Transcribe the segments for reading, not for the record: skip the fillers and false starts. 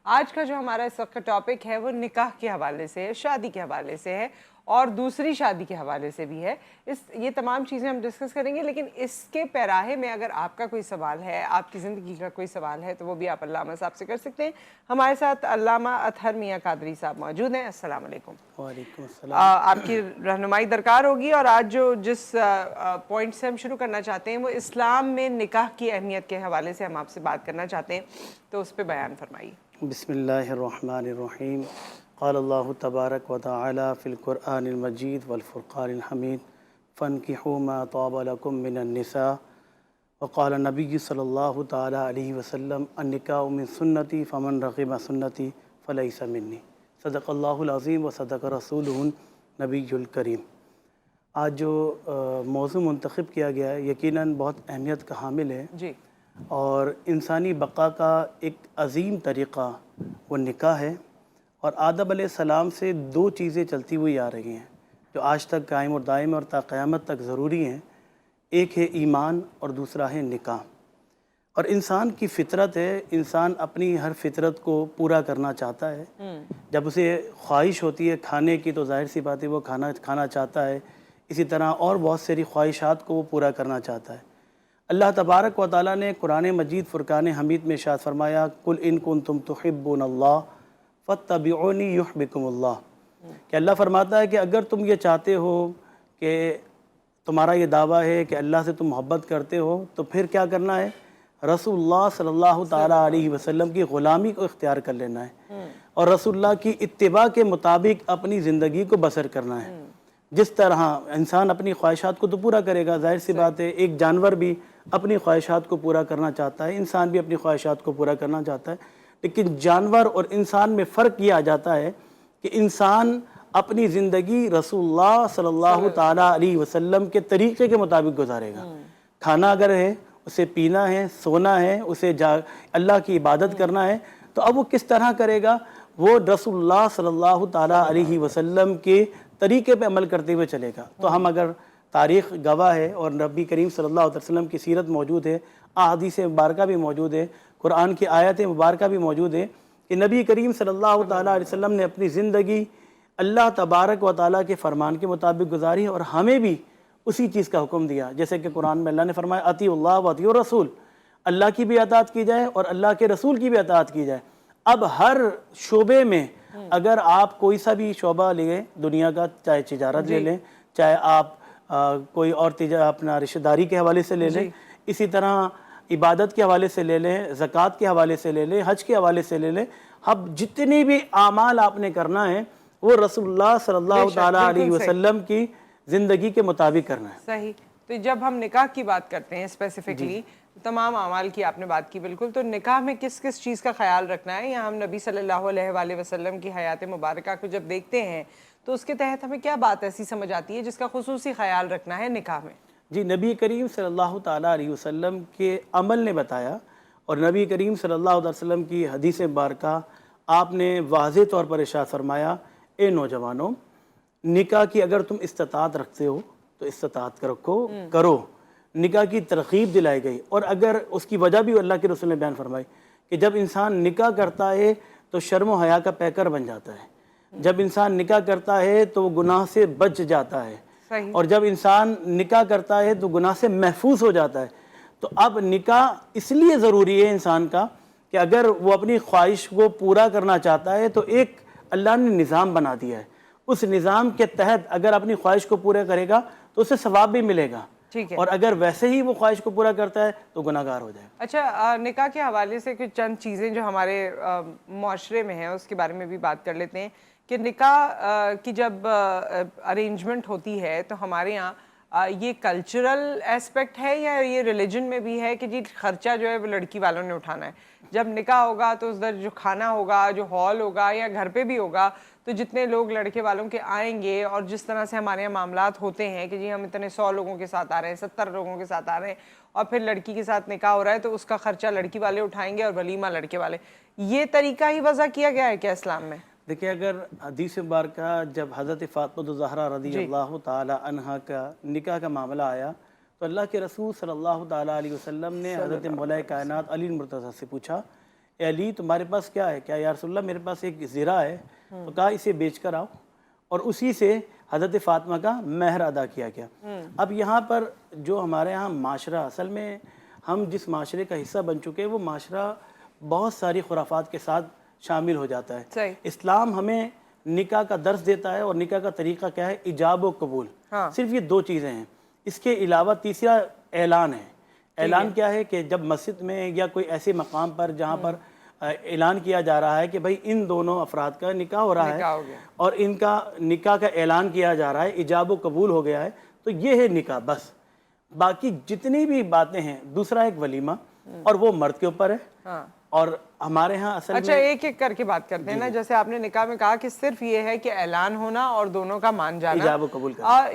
آج کا جو ہمارا اس وقت کا ٹاپک ہے وہ نکاح کے حوالے سے ہے، شادی کے حوالے سے ہے اور دوسری شادی کے حوالے سے بھی ہے۔ یہ تمام چیزیں ہم ڈسکس کریں گے، لیکن اس کے پیراہے میں اگر آپ کا کوئی سوال ہے، آپ کی زندگی کا کوئی سوال ہے، تو وہ بھی آپ علامہ صاحب سے کر سکتے ہیں۔ ہمارے ساتھ علامہ اطہر میاں قادری صاحب موجود ہیں۔ السلام علیکم۔ وعلیکم السلام۔ آپ کی رہنمائی درکار ہوگی، اور آج جس پوائنٹ سے ہم شروع کرنا چاہتے ہیں وہ اسلام میں نکاح کی اہمیت کے حوالے سے ہم آپ سے بات کرنا چاہتے ہیں، تو اس پہ بیان فرمائیے۔ بسم اللہ الرحمن الرحیم۔ قال اللہ تبارک و تعالی فی القرآن المجید والفرقان الحمید فانکحوا ما طاب لکم من النساء وقال نبی صلی اللہ تعالی علیہ وسلم النکاح من سنتی فمن رغب سنتی فلیس منی۔ صدق اللہ العظیم و صدق رسولہ النبی الکریم۔ آج جو موضوع منتخب کیا گیا ہے یقیناً بہت اہمیت کا حامل ہے، جی، اور انسانی بقا کا ایک عظیم طریقہ وہ نکاح ہے، اور آدم علیہ السلام سے دو چیزیں چلتی ہوئی آ رہی ہیں جو آج تک قائم اور دائم اور تا قیامت تک ضروری ہیں۔ ایک ہے ایمان اور دوسرا ہے نکاح۔ اور انسان کی فطرت ہے، انسان اپنی ہر فطرت کو پورا کرنا چاہتا ہے۔ جب اسے خواہش ہوتی ہے کھانے کی تو ظاہر سی بات ہے وہ کھانا چاہتا ہے، اسی طرح اور بہت ساری خواہشات کو وہ پورا کرنا چاہتا ہے۔ اللہ تبارک و تعالیٰ نے قرآن مجید فرقان حمید میں ارشاد فرمایا قل ان کنتم تحبون اللہ فاتبعونی یحبکم اللہ، کہ اللہ فرماتا ہے کہ اگر تم یہ چاہتے ہو کہ تمہارا یہ دعویٰ ہے کہ اللہ سے تم محبت کرتے ہو، تو پھر کیا کرنا ہے؟ رسول اللہ صلی اللہ تعالیٰ علیہ وسلم کی غلامی کو اختیار کر لینا ہے، اور رسول اللہ کی اتباع کے مطابق اپنی زندگی کو بسر کرنا ہے۔ جس طرح انسان اپنی خواہشات کو تو پورا کرے گا، ظاہر سی بات ہے ایک جانور بھی اپنی خواہشات کو پورا کرنا چاہتا ہے، انسان بھی اپنی خواہشات کو پورا کرنا چاہتا ہے، لیکن جانور اور انسان میں فرق یہ آ جاتا ہے کہ انسان اپنی زندگی رسول اللہ صلی اللہ تعالیٰ علیہ وسلم کے طریقے کے مطابق گزارے گا۔ کھانا اگر ہے، اسے پینا ہے، سونا ہے، اسے اللہ کی عبادت کرنا ہے، تو اب وہ کس طرح کرے گا؟ وہ رسول اللہ صلی اللہ تعالیٰ علیہ وسلم کے طریقے پہ عمل کرتے ہوئے چلے گا۔ تو ہم اگر تاریخ گواہ ہے اور نبی کریم صلی اللہ علیہ وسلم کی سیرت موجود ہے، احادیث مبارکہ بھی موجود ہے، قرآن کی آیت مبارکہ بھی موجود ہے کہ نبی کریم صلی اللہ تعالیٰ علیہ وسلم نے اپنی زندگی اللہ تبارک و تعالیٰ کے فرمان کے مطابق گزاری، اور ہمیں بھی اسی چیز کا حکم دیا، جیسے کہ قرآن میں اللہ نے فرمایا اطیعوا اللہ و اطیعوا الرسول، اللہ کی بھی اطاعت کی جائے اور اللہ کے رسول کی بھی اطاعت کی جائے۔ اب ہر شعبے میں اگر آپ کوئی سا بھی شعبہ لیں دنیا کا، چاہے تجارت لے لیں، چاہے آپ کوئی اور اپنا رشتہ داری کے حوالے سے لے لیں، اسی طرح عبادت کے حوالے سے لے لیں، زکوٰۃ کے حوالے سے لے لیں، حج کے حوالے سے لے لیں، اب جتنی بھی اعمال آپ نے کرنا ہے وہ رسول اللہ صلی اللہ تعالیٰ علیہ وسلم کی زندگی کے مطابق کرنا ہے۔ صحیح۔ تو جب ہم نکاح کی بات کرتے ہیں اسپیسیفکلی، تمام اعمال کی آپ نے بات کی بالکل، تو نکاح میں کس کس چیز کا خیال رکھنا ہے، یا ہم نبی صلی اللہ علیہ وآلہ وسلم کی حیات مبارکہ کو جب دیکھتے ہیں تو اس کے تحت ہمیں کیا بات ایسی سمجھ آتی ہے جس کا خصوصی خیال رکھنا ہے نکاح میں؟ جی، نبی کریم صلی اللہ تعالیٰ علیہ وسلم کے عمل نے بتایا، اور نبی کریم صلی اللہ علیہ وسلم کی حدیث مبارکہ آپ نے واضح طور پر ارشاد فرمایا اے نوجوانوں، نکاح کی اگر تم استطاعت رکھتے ہو تو استطاعت کرو۔ نکاح کی ترغیب دلائی گئی، اور اگر اس کی وجہ بھی اللہ کے رسول نے بیان فرمائی کہ جب انسان نکاح کرتا ہے تو شرم و حیا کا پیکر بن جاتا ہے، جب انسان نکاح کرتا ہے تو وہ گناہ سے بچ جاتا ہے، اور جب انسان نکاح کرتا ہے تو گناہ سے محفوظ ہو جاتا ہے۔ تو اب نکاح اس لیے ضروری ہے انسان کا کہ اگر وہ اپنی خواہش کو پورا کرنا چاہتا ہے تو ایک اللہ نے نظام بنا دیا ہے، اس نظام کے تحت اگر اپنی خواہش کو پورا کرے گا تو اسے ثواب بھی ملے گا، اور اگر ویسے ہی وہ خواہش کو پورا کرتا ہے تو گناہ گار ہو جائے گا۔ اچھا، نکاح کے حوالے سے کچھ چند چیزیں جو ہمارے معاشرے میں ہیں اس کے بارے میں بھی بات کر لیتے ہیں کہ نکاح کی جب ارینجمنٹ ہوتی ہے تو ہمارے یہاں یہ کلچرل ایسپیکٹ ہے یا یہ ریلیجن میں بھی ہے کہ جی خرچہ جو ہے وہ لڑکی والوں نے اٹھانا ہے؟ جب نکاح ہوگا تو اس در جو کھانا ہوگا، جو ہال ہوگا یا گھر پہ بھی ہوگا، تو جتنے لوگ لڑکے والوں کے آئیں گے اور جس طرح سے ہمارے یہاں معاملات ہوتے ہیں کہ جی ہم اتنے 100 لوگوں کے ساتھ آ رہے ہیں، 70 لوگوں کے ساتھ آ رہے ہیں، اور پھر لڑکی کے ساتھ نکاح ہو رہا ہے تو اس کا خرچہ لڑکی والے اٹھائیں گے اور ولیمہ لڑکے والے، یہ طریقہ ہی وضع کیا گیا ہے کیا اسلام میں؟ دیکھیں، اگر حدیث مبارکہ جب حضرت فاطمہ الزہرا رضی اللہ تعالی عنہا کا نکاح کا معاملہ آیا تو اللہ کے رسول صلی اللہ تعالیٰ علیہ وسلم نے حضرت مولا کائنات علی المرتضیٰ سے پوچھا اے علی تمہارے پاس کیا ہے؟ کیا یا رسول اللہ میرے پاس ایک زرہ ہے. تو کہا اسے بیچ کر آؤ، اور اسی سے حضرت فاطمہ کا مہر ادا کیا گیا. اب یہاں پر جو ہمارے ہاں معاشرہ، اصل میں ہم جس معاشرے کا حصہ بن چکے ہیں وہ معاشرہ بہت ساری خرافات کے ساتھ شامل ہو جاتا ہے. صحیح. اسلام ہمیں نکاح کا درس دیتا ہے، اور نکاح کا طریقہ کیا ہے؟ ایجاب و قبول. صرف یہ دو چیزیں ہیں. اس کے علاوہ تیسرا اعلان ہے. اعلان کیا ہے کہ جب مسجد میں یا کوئی ایسے مقام پر جہاں پر اعلان کیا جا رہا ہے کہ بھئی ان دونوں افراد کا نکاح ہو رہا ہے اور ان کا نکاح کا اعلان کیا جا رہا ہے، ایجاب و قبول ہو گیا ہے، تو یہ ہے نکاح بس. باقی جتنی بھی باتیں ہیں، دوسرا ایک ولیمہ، اور وہ مرد کے اوپر ہے. اور ہمارے ہاں اصل اچھا ایک ایک کر کے بات کرتے ہیں نا. جیسے آپ نے نکاح میں کہا کہ صرف یہ ہے کہ اعلان ہونا اور دونوں کا مان جانا، ایجاب و قبول کرنا.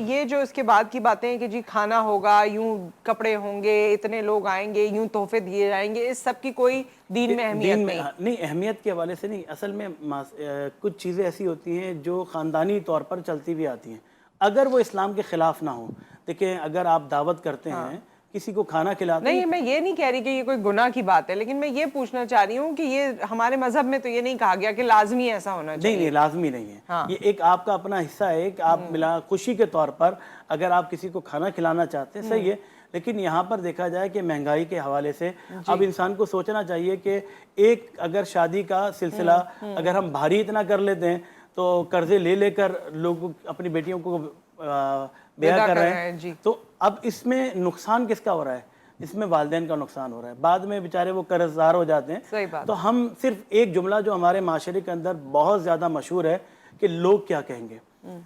یہ جو اس کے بعد کی باتیں ہیں کہ جی کھانا ہوگا، یوں کپڑے ہوں گے، اتنے لوگ آئیں گے، یوں تحفے دیے جائیں گے، اس سب کی کوئی دین میں اہمیت نہیں. اہمیت کے حوالے سے نہیں. اصل میں کچھ چیزیں ایسی ہوتی ہیں جو خاندانی طور پر چلتی ہوئی آتی ہیں، اگر وہ اسلام کے خلاف نہ ہوں. دیکھیں اگر آپ دعوت کرتے ہیں، کسی کو کھانا کھلاتے ہیں، نہیں میں یہ نہیں کہہ رہی کہ یہ کوئی گناہ کی بات ہے، لیکن میں یہ پوچھنا چاہ رہی ہوں کہ یہ ہمارے مذہب میں تو یہ نہیں کہا گیا کہ لازمی ایسا ہونا چاہیے. نہیں لازمی نہیں ہے. یہ ایک آپ کا اپنا حصہ ہے کہ آپ ملا خوشی کے طور پر اگر آپ کسی کو کھانا کھلانا چاہتے ہیں، صحیح ہے. لیکن یہاں پر دیکھا جائے کہ مہنگائی کے حوالے سے اب انسان کو سوچنا چاہیے کہ ایک اگر شادی کا سلسلہ اگر ہم بھاری اتنا کر لیتے ہیں تو قرضے لے لے کر لوگ اپنی بیٹیوں کو بیاہ کر رہے ہیں، تو اب اس میں نقصان کس کا ہو رہا ہے؟ اس میں والدین کا نقصان ہو رہا ہے. بعد میں بیچارے وہ قرض دار ہو جاتے ہیں. تو ہم صرف ایک جملہ جو ہمارے معاشرے کے اندر بہت زیادہ مشہور ہے کہ لوگ کیا کہیں گے.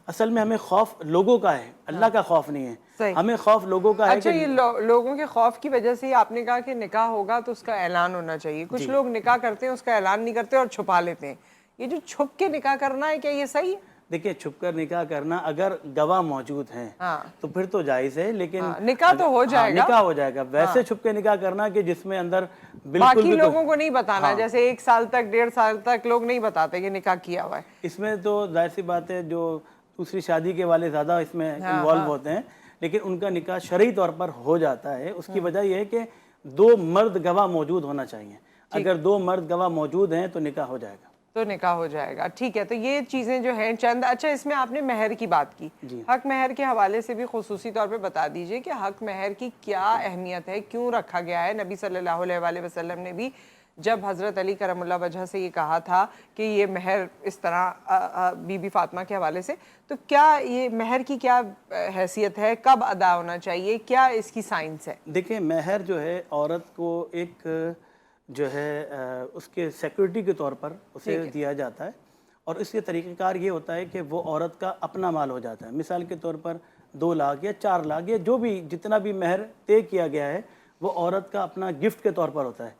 اصل میں ہمیں خوف لوگوں کا ہے، اللہ کا خوف نہیں ہے. ہمیں خوف لوگوں کا ہے. اچھا یہ لوگوں کے خوف کی وجہ سے آپ نے کہا کہ نکاح ہوگا تو اس کا اعلان ہونا چاہیے. کچھ لوگ نکاح کرتے ہیں اس کا اعلان نہیں کرتے اور چھپا لیتے ہیں. یہ جو چھپ کے نکاح کرنا ہے، کیا یہ صحیح ہے؟ دیکھیں چھپ کر نکاح کرنا اگر گواہ موجود ہیں تو پھر تو جائز ہے، لیکن نکاح تو ہو جائے گا. نکاح ہو جائے گا. ویسے چھپ کے نکاح کرنا کہ جس میں اندر بالکل باقی لوگوں کو نہیں بتانا، جیسے 1 سال تک 1.5 سال تک لوگ نہیں بتاتے کہ نکاح کیا ہوا ہے. اس میں تو ظاہر سی بات ہے جو دوسری شادی کے والے زیادہ اس میں انوالو ہوتے ہیں، لیکن ان کا نکاح شرعی طور پر ہو جاتا ہے. اس کی وجہ یہ ہے کہ 2 مرد گواہ موجود ہونا چاہیے. اگر 2 مرد گواہ موجود ہیں تو نکاح ہو جائے گا. تو نکاح ہو جائے گا. ٹھیک ہے. تو یہ چیزیں جو ہیں چند. اچھا اس میں آپ نے مہر کی بات کی، حق مہر کے حوالے سے بھی خصوصی طور پہ بتا دیجئے کہ حق مہر کی کیا اہمیت ہے، کیوں رکھا گیا ہے. نبی صلی اللہ علیہ وآلہ وسلم نے بھی جب حضرت علی کرم اللہ وجہ سے یہ کہا تھا کہ یہ مہر اس طرح بی بی فاطمہ کے حوالے سے، تو کیا یہ مہر کی کیا حیثیت ہے، کب ادا ہونا چاہیے، کیا اس کی سائنس ہے؟ دیکھیں مہر جو ہے عورت کو ایک جو ہے اس کے سیکورٹی کے طور پر اسے دیا جاتا ہے، اور اس کے طریقہ کار یہ ہوتا ہے کہ وہ عورت کا اپنا مال ہو جاتا ہے. مثال کے طور پر 2 لاکھ یا 4 لاکھ یا جو بھی جتنا بھی مہر طے کیا گیا ہے وہ عورت کا اپنا گفٹ کے طور پر ہوتا ہے.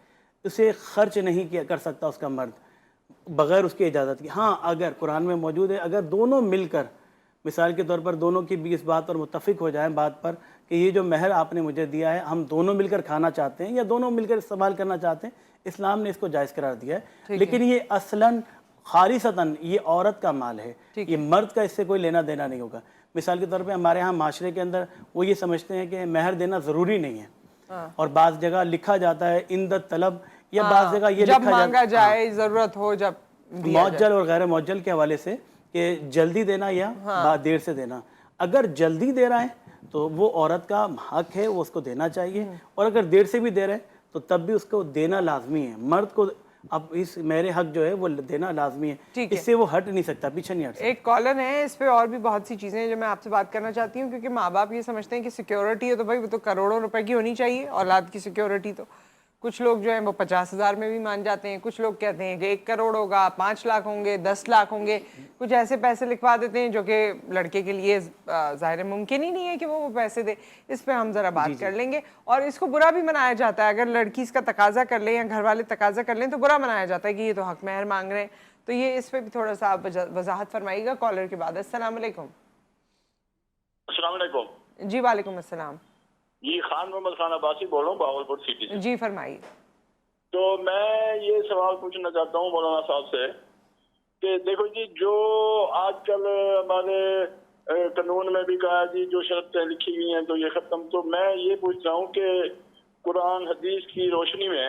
اسے خرچ نہیں کر سکتا اس کا مرد بغیر اس کی اجازت کی. ہاں اگر قرآن میں موجود ہے اگر دونوں مل کر مثال کے طور پر دونوں کی بھی اس بات پر متفق ہو جائیں بات پر کہ یہ جو مہر آپ نے مجھے دیا ہے ہم دونوں مل کر کھانا چاہتے ہیں یا دونوں مل کر استعمال کرنا چاہتے ہیں، اسلام نے اس کو جائز قرار دیا ہے. لیکن یہ اصلاً خالصتاً یہ عورت کا مال ہے، یہ مرد کا اس سے کوئی لینا دینا نہیں ہوگا. مثال کے طور پہ ہمارے ہاں معاشرے کے اندر وہ یہ سمجھتے ہیں کہ مہر دینا ضروری نہیں ہے، اور بعض جگہ لکھا جاتا ہے اندت طلب، یا بعض جگہ یہ جب لکھا مانگا جائے ضرورت ہو، جب معجل اور غیر معجل کے حوالے سے کہ جلدی دینا یا بعد دیر سے دینا. اگر جلدی دے رہا ہے تو وہ عورت کا حق ہے، وہ اس کو دینا چاہیے، اور اگر دیر سے بھی دے رہے ہیں تو تب بھی اس کو دینا لازمی ہے. مرد کو اب اس میرے حق جو ہے وہ دینا لازمی ہے، اس سے وہ ہٹ نہیں سکتا، پیچھے نہیں ہٹ سکتا. ایک کالر ہے، اس پہ اور بھی بہت سی چیزیں ہیں جو میں آپ سے بات کرنا چاہتی ہوں، کیونکہ ماں باپ یہ سمجھتے ہیں کہ سیکیورٹی ہے تو بھائی وہ تو کروڑوں روپے کی ہونی چاہیے اولاد کی سیکیورٹی. تو کچھ لوگ جو ہیں وہ 50,000 میں بھی مان جاتے ہیں، کچھ لوگ کہتے ہیں کہ 1 کروڑ ہوگا، 5 لاکھ ہوں گے، 10 لاکھ ہوں گے. کچھ ایسے پیسے لکھوا دیتے ہیں جو کہ لڑکے کے لیے ظاہر ممکن ہی نہیں ہے کہ وہ پیسے دے. اس پہ ہم ذرا بات کر لیں گے. اور اس کو برا بھی منایا جاتا ہے، اگر لڑکی اس کا تقاضا کر لیں یا گھر والے تقاضا کر لیں تو برا منایا جاتا ہے کہ یہ تو حق مہر مانگ رہے ہیں. تو یہ اس پہ بھی تھوڑا سا آپ وضاحت فرمائیے گا کالر کے بعد. السلام علیکم. السلام علیکم. جی وعلیکم السلام. جی خان محمد خان عباسی بول رہا ہوں بہاولپور سٹی سے. جی فرمائیے. تو میں یہ سوال پوچھنا چاہتا ہوں مولانا صاحب سے کہ دیکھو جی جو آج کل ہمارے قانون میں بھی کہا جی جو شرطیں لکھی ہوئی ہیں تو یہ ختم. تو میں یہ پوچھ رہا ہوں کہ قرآن حدیث کی روشنی میں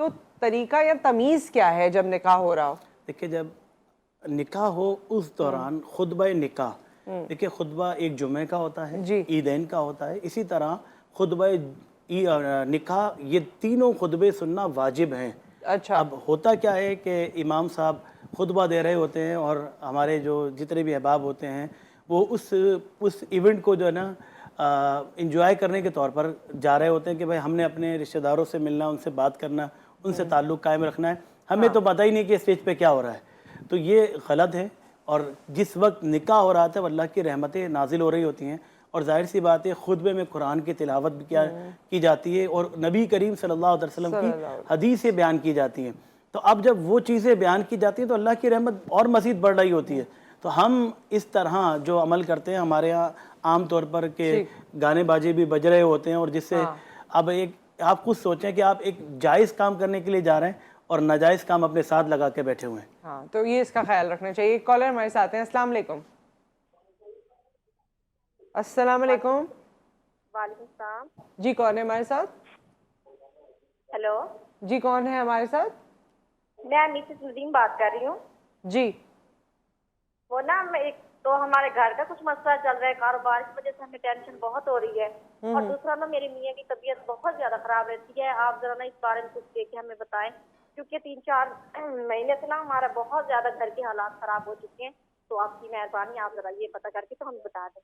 تو طریقہ یا تمیز کیا ہے جب نکاح ہو رہا ہو؟ دیکھیں جب نکاح ہو اس دوران خطبہ نکاح، دیکھیں خطبہ ایک جمعہ کا ہوتا ہے، جی عیدین کا ہوتا ہے، اسی طرح خطبہ نکاح یہ تینوں خطبے سننا واجب ہیں۔ اچھا اب ہوتا کیا ہے کہ امام صاحب خطبہ دے رہے ہوتے ہیں اور ہمارے جو جتنے بھی احباب ہوتے ہیں وہ اس ایونٹ کو جو ہے نا انجوائے کرنے کے طور پر جا رہے ہوتے ہیں کہ بھائی ہم نے اپنے رشتہ داروں سے ملنا، ان سے بات کرنا، ان سے تعلق قائم رکھنا ہے، ہمیں تو پتہ ہی نہیں کہ اسٹیج پہ کیا ہو رہا ہے۔ تو یہ غلط ہے، اور جس وقت نکاح ہو رہا تھا اللہ کی رحمتیں نازل ہو رہی ہوتی ہیں، اور ظاہر سی بات ہے خطبے میں قرآن کی تلاوت بھی کی جاتی ہے اور نبی کریم صلی اللہ علیہ وسلم کی حدیثیں بیان کی جاتی ہیں۔ تو اب جب وہ چیزیں بیان کی جاتی ہیں تو اللہ کی رحمت اور مزید بڑھ رہی ہوتی ہے۔ تو ہم اس طرح جو عمل کرتے ہیں ہمارے یہاں عام طور پر کہ گانے باجے بھی بج رہے ہوتے ہیں، اور جس سے اب ایک آپ خود سوچیں کہ آپ ایک جائز کام کرنے کے لیے جا رہے ہیں اور ناجائز کام اپنے ساتھ لگا کے بیٹھے ہوئے ہیں۔ ہاں، تو یہ اس کا خیال رکھنا چاہیے۔ ایک کالر ہمارے ساتھ ہیں۔ السلام علیکم۔ السلام علیکم۔ وعلیکم السلام۔ جی کون ہے ہمارے ساتھ؟ ہیلو، جی کون ہے ہمارے ساتھ؟ میں مسز ندیم بات کر رہی ہوں۔ جی وہ نا ایک تو ہمارے گھر کا کچھ مسئلہ چل رہا ہے، کاروبار کی وجہ سے ہمیں ٹینشن بہت ہو رہی ہے، اور دوسرا نا میرے میاں کی طبیعت بہت زیادہ خراب رہتی ہے۔ آپ ذرا نا اس بارے میں کچھ دیکھ کے ہمیں بتائیں، کیونکہ 3-4 مہینے سے نا ہمارا بہت زیادہ گھر کے حالات خراب ہو چکے ہیں۔ تو آپ کی مہربانی، آپ ذرا یہ پتہ کر کے تو ہمیں بتا دیں۔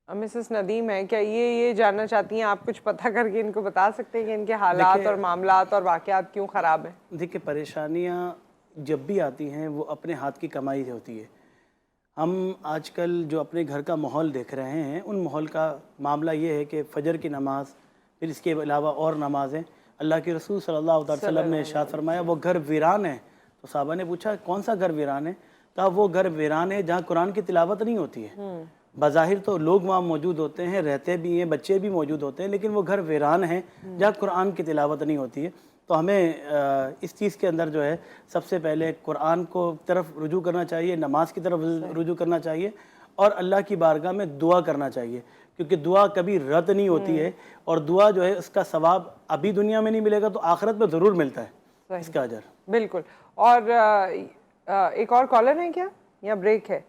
مسز ندیم ہے کیا یہ جاننا چاہتی ہیں آپ کچھ پتہ کر کے ان کو بتا سکتے ہیں کہ ان کے حالات اور معاملات اور واقعات کیوں خراب ہیں؟ دیکھیں پریشانیاں جب بھی آتی ہیں وہ اپنے ہاتھ کی کمائی سے ہوتی ہے۔ ہم آج کل جو اپنے گھر کا ماحول دیکھ رہے ہیں ان ماحول کا معاملہ یہ ہے کہ فجر کی نماز، پھر اس کے علاوہ اور نمازیں، اللہ کے رسول صلی اللہ علیہ وسلم نے ارشاد فرمایا وہ گھر ویران ہے۔ تو صحابہ نے پوچھا کون سا گھر ویران ہے؟ کہا وہ گھر ویران ہے جہاں قرآن کی تلاوت نہیں ہوتی ہے۔ بظاہر تو لوگ وہاں موجود ہوتے ہیں، رہتے بھی ہیں، بچے بھی موجود ہوتے ہیں، لیکن وہ گھر ویران ہیں جہاں قرآن کی تلاوت نہیں ہوتی ہے۔ تو ہمیں اس چیز کے اندر جو ہے سب سے پہلے قرآن کو طرف رجوع کرنا چاہیے، نماز کی طرف رجوع کرنا چاہیے، اور اللہ کی بارگاہ میں دعا کرنا چاہیے، کیونکہ دعا کبھی رد نہیں ہوتی ہے، اور دعا جو ہے اس کا ثواب ابھی دنیا میں نہیں ملے گا تو آخرت میں ضرور ملتا ہے اس کا اجر۔ بالکل۔ اور ایک اور کالر ہے کیا یا بریک ہے؟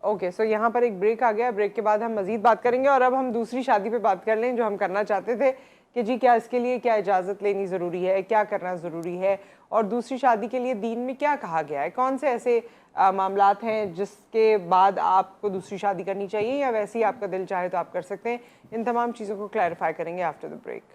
اوکے، سو یہاں پر ایک بریک آ گیا، بریک کے بعد ہم مزید بات کریں گے، اور اب ہم دوسری شادی پہ بات کر لیں جو ہم کرنا چاہتے تھے کہ جی کیا اس کے لیے کیا اجازت لینی ضروری ہے، کیا کرنا ضروری ہے، اور دوسری شادی کے لیے دین میں کیا کہا گیا ہے، کون سے ایسے معاملات ہیں جس کے بعد آپ کو دوسری شادی کرنی چاہیے، یا ویسے ہی آپ کا دل چاہے تو آپ کر سکتے ہیں۔ ان تمام چیزوں کو کلیریفائی کریں گے after the break.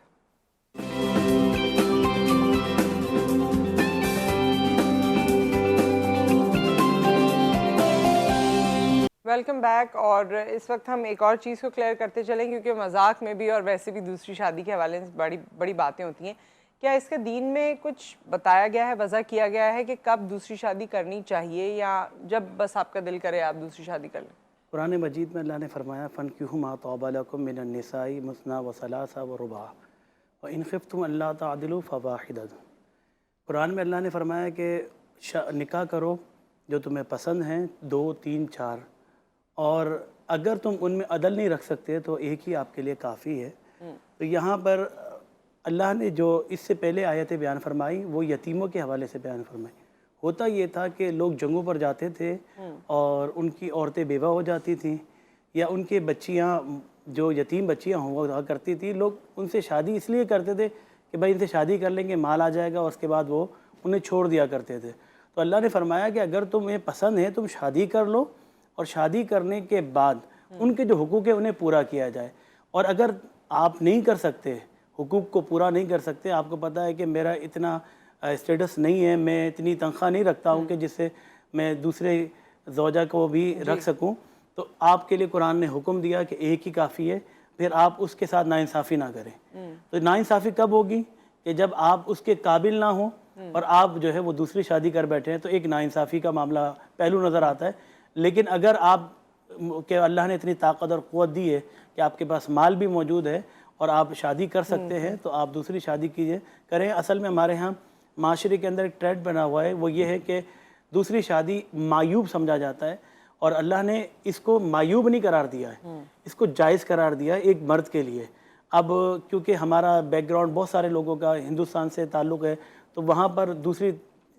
Welcome back. اور اس وقت ہم ایک اور چیز کو کلیئر کرتے چلیں، کیونکہ مذاق میں بھی اور ویسے بھی دوسری شادی کے حوالے سے بڑی بڑی باتیں ہوتی ہیں۔ کیا اس کے دین میں کچھ بتایا گیا ہے، وضع کیا گیا ہے کہ کب دوسری شادی کرنی چاہیے، یا جب بس آپ کا دل کرے آپ دوسری شادی کر لیں؟ قرآن مجید میں اللہ نے فرمایا فَانكِحُوا مَا طَابَ لَكُم مِّنَ النِّسَاءِ مَثْنَىٰ وَثُلَاثَ وَرُبَاعَ وَإِنْ خِفْتُمْ أَلَّا تَعْدِلُوا فَوَاحِدَةً۔ قرآن میں اللہ نے فرمایا کہ نکاح کرو جو تمہیں پسند ہیں، 2، 3، 4، اور اگر تم ان میں عدل نہیں رکھ سکتے تو ایک ہی آپ کے لیے کافی ہے۔ تو یہاں پر اللہ نے جو اس سے پہلے آیتیں بیان فرمائی وہ یتیموں کے حوالے سے بیان فرمائی۔ ہوتا یہ تھا کہ لوگ جنگوں پر جاتے تھے اور ان کی عورتیں بیوہ ہو جاتی تھیں، یا ان کے بچیاں جو یتیم بچیاں ہوا کرتی تھیں، لوگ ان سے شادی اس لیے کرتے تھے کہ بھائی ان سے شادی کر لیں گے، مال آ جائے گا، اور اس کے بعد وہ انہیں چھوڑ دیا کرتے تھے۔ تو اللہ نے فرمایا کہ اگر تمہیں پسند ہے تم شادی کر لو، اور شادی کرنے کے بعد ان کے جو حقوق ہے انہیں پورا کیا جائے۔ اور اگر آپ نہیں کر سکتے، حقوق کو پورا نہیں کر سکتے، آپ کو پتہ ہے کہ میرا اتنا اسٹیٹس نہیں ہے، میں اتنی تنخواہ نہیں رکھتا ہوں کہ جس سے میں دوسرے زوجہ کو بھی رکھ سکوں، تو آپ کے لیے قرآن نے حکم دیا کہ ایک ہی کافی ہے، پھر آپ اس کے ساتھ ناانصافی نہ کریں۔ تو ناانصافی کب ہوگی؟ کہ جب آپ اس کے قابل نہ ہوں اور آپ جو ہے وہ دوسری شادی کر بیٹھے ہیں، تو ایک ناانصافی کا معاملہ پہلو نظر آتا ہے۔ لیکن اگر آپ کہ اللہ نے اتنی طاقت اور قوت دی ہے کہ آپ کے پاس مال بھی موجود ہے اور آپ شادی کر سکتے ہیں، تو آپ دوسری شادی کیجئے کریں۔ اصل میں ہمارے ہاں معاشرے کے اندر ایک ٹرینڈ بنا ہوا ہے، وہ یہ ہے کہ دوسری شادی معیوب سمجھا جاتا ہے، اور اللہ نے اس کو معیوب نہیں قرار دیا ہے، اس کو جائز قرار دیا ہے ایک مرد کے لیے۔ اب کیونکہ ہمارا بیک گراؤنڈ بہت سارے لوگوں کا ہندوستان سے تعلق ہے، تو وہاں پر دوسری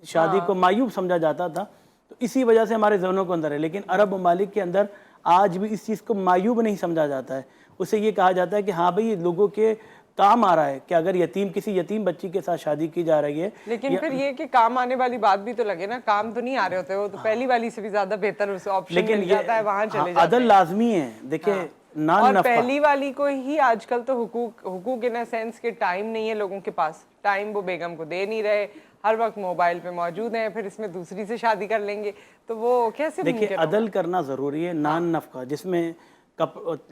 شادی کو معیوب سمجھا جاتا تھا. تو اسی وجہ سے ہمارے ذہنوں کے اندر ہے. لیکن عرب ممالک کے اندر آج بھی اس چیز کو معیوب نہیں سمجھا جاتا ہے. اسے یہ کہا جاتا ہے کہ ہاں بھئی یہ لوگوں کے کام آ رہا ہے کہ اگر کسی یتیم بچی کے ساتھ شادی کی جا رہی ہے. لیکن پھر یہ کہ کام آنے والی بات بھی تو لگے نا, کام تو نہیں آ رہے ہوتے, وہ تو پہلی والی سے بھی زیادہ بہتر آپشن مل جاتا ہے, وہاں چلے جاتے عدل لازمی ہے. دیکھیں اور پہلی والی کو ہی آج کل تو حقوق ان سینس کے ٹائم نہیں ہے لوگوں کے پاس, ٹائم وہ بیگم کو دے نہیں رہے, ہر وقت موبائل پہ موجود ہیں, پھر اس میں دوسری سے شادی کر لیں گے, تو وہ کیسے دیکھیں ممکن ہوگا؟ عدل کرنا ضروری ہے. نان نفقہ جس میں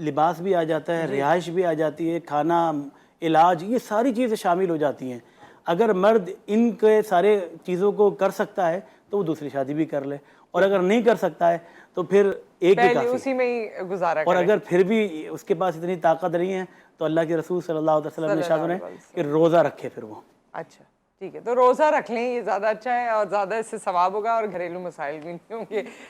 لباس بھی آ جاتا ہے, رہائش بھی آ جاتی ہے, کھانا, علاج, یہ ساری چیزیں شامل ہو جاتی ہیں. اگر مرد ان کے سارے چیزوں کو کر سکتا ہے تو وہ دوسری شادی بھی کر لے, اور اگر نہیں کر سکتا ہے تو پھر ایک ہی کافی. اسی میں ہی گزارا اور کرے. اگر پھر بھی اس کے پاس اتنی طاقت نہیں ہے تو اللہ کے رسول صلی اللہ علیہ وسلم نے ارشاد فرمایا کہ روزہ رکھے پھر وہ. اچھا ٹھیک ہے, تو روزہ رکھ لیں, یہ زیادہ اچھا ہے اور زیادہ اس سے ثواب ہوگا اور گھریلو مسائل بھی نہیں ہوں گے.